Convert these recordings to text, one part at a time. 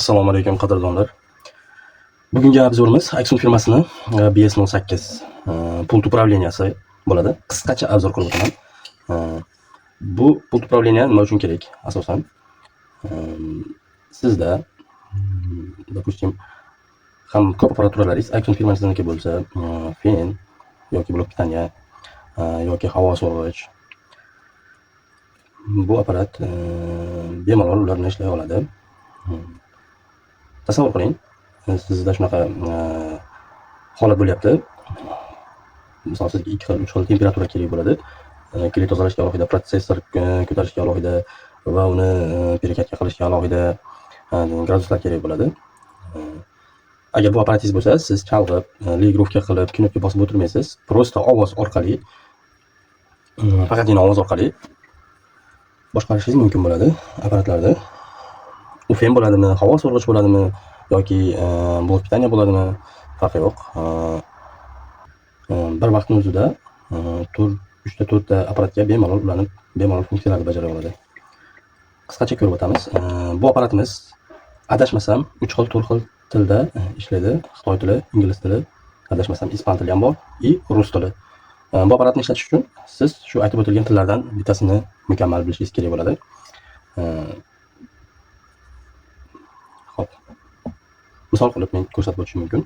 Assalomu alaykum qadrdonlar. Bugungi obzorimiz Aksun firmasining BS08 pult upravleniyasi bo'ladi. Qisqacha obzor qilib o'taman. Bu pult upravleniya nima uchun kerak? Asosan sizda допустим ham ko'p apparaturalaringiz Aksun firmasiniki bo'lsa, fen yoki blok pitaniya yoki havo so'rg'ich, bu apparat bemalol ularni ishlay oladi. Tasavvur qiling, sizda shunaqa holat bo'lyapti. Misol sizga 2 xil, 3 xil temperatura kerak bo'ladi. Kli tozalashga alohida, protsessor ko'tarishga alohida va uni perekatka qilishga alohida graduslar kerak bo'ladi. Agar bu apparatingiz bo'lsa, siz chalg'ib, ligrovka qilib, knopka bosib o'tirmaysiz. Prosta ovoz orqali, faqatgina ovoz orqali boshqarishingiz mumkin bo'ladi apparatlarda. U fen bo'ladimi, havo so'rg'ich bo'ladimi yoki blok pitaniya bo'ladimi, farqi yo'q. Bir vaqtning o'zida 3 ta 4 ta apparatga bemalol ulanib, bemalol funksiyalarni bajara oladi. Qisqacha ko'rib o'tamiz. Bu apparatimiz adashmasam 3 xil 4 xil tilda ishlaydi. Xitoy tili, ingliz tili, adashmasam ispan tili ham bor, rus tili. Bu apparatni ishlatish uchun siz shu aytib o'tilgan tillardan bittasini mukammal bilishingiz kerak bo'ladi. Xo'p. Misol qilib men ko'rsatib o'tishim mumkin.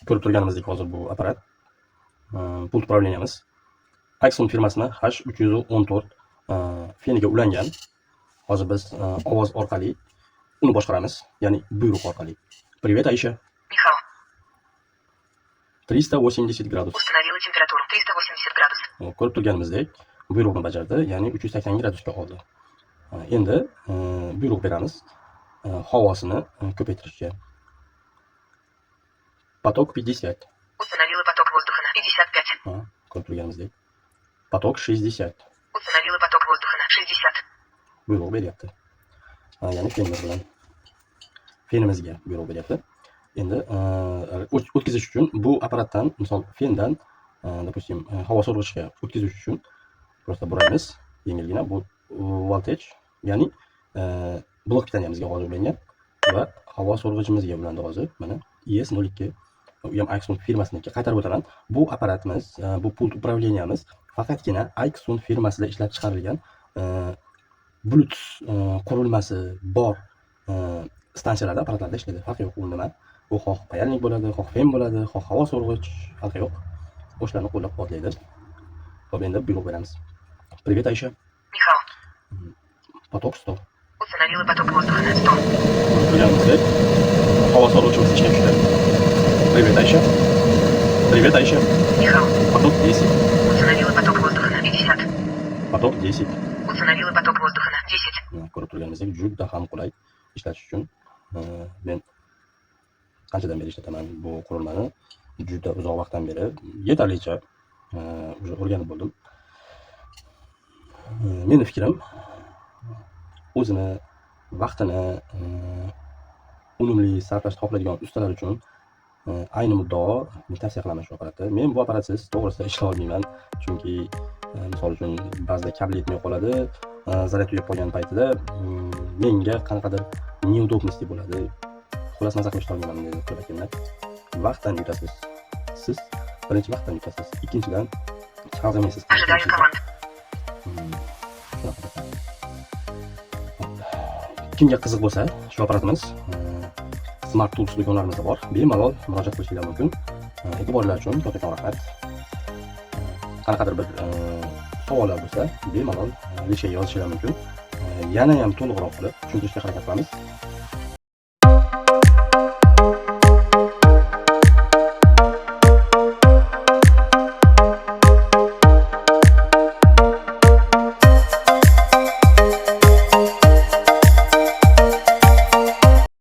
Ko'rib turganimizdek hozir bu apparat pult upravleniyamiz Aksun firmasining H314 feniga ulangan. Hozir biz ovoz orqali uni boshqaramiz, ya'ni buyruq orqali. Привет, Aisha. Михаил, 380 gradus. установила температуру 380 градусов. Ko'rib turganimizdek buyruqni bajardi, ya'ni 380 gradusga oldi. Endi buyruq beramiz havosini ko'paytirishga. Поток 50. Установила поток воздуха на 55. Ko'rib turganimizdek поток 60. Установила поток воздуха на 60. Buyruq beryapti. Ya'ni fenimiz bilan fenimizga buyruq beryapti. Endi o'tkazish uchun bu apparatdan, misol fendan допустим havo so'rg'ichga o'tkazish uchun prosta buramiz yengilgina bu voltage, ya'ni blok pitaniyamizga hozir ulangan va havo so'rg'ichimizga ulandi hozir. Mana ES02, u ham Aksun firmasiniki. Qaytarib o'taman. Bu apparatimiz, bu pult upravleniyamiz faqatgina Aksun firmasida ishlab chiqarilgan Bluetooth qurilmasi bor stansiyalarda, apparatlarda ishlaydi. Farqi yo'q, u nima? U xoh payalnik bo'ladi, xoh fen bo'ladi, xoh havo so'rg'ich, farqi yo'q. O'shlarni qo'llab-quvvatlaydi. Xo'p, endi buyruq beramiz. Привет, Aisha. Михаил, Поток 100. установила поток воздуха на 100. Turganimizdek havo so'rg'ichimiz ishga tushdi. Привет, Aisha. Привет, Aisha. Михаил, Поток 10. установила поток воздуха на 50. Поток 10. Установила поток воздуха на 10. Ko'rib turganimizdek juda ham qulay ishlatish uchun men qanchadan beri ishlataman bu qurilmani? Juda uzoq vaqtdan beri yetarlicha o'rganib bo'ldim. Meni fikrim, o'zini vaqtini unumli sarflashni xohlaydigan ustalar uchun ayni muddao men tavsiya qilaman shu apparatni. Men bu apparatsiz to'g'risida ishlay olmayman, chunki misol uchun ba'zida kabel yetmay qoladi, zaryad tugab qolgan paytida menga qanaqadir neudobnosti bo'ladi. Xullas mazza qilib ishlay olmayman dedi qilib. Vaqtdan yutasiz. Siz birinchi vaqtdan yutasiz, ikkinchidan chalg'imaysiz. Ожидаю команд. Kimga qiziq bo'lsa, shu apparatimiz Smart Tools do'konlarimizda bor. Bemalol murojaat qilishingiz mumkin. E'tiborlar uchun kattakon rahmat. Qanaqadir bir savollar bo'lsa, bemalol lishaga yozishingiz mumkin. Yana ham to'liqroq qilib tushuntirishga harakat qilamiz.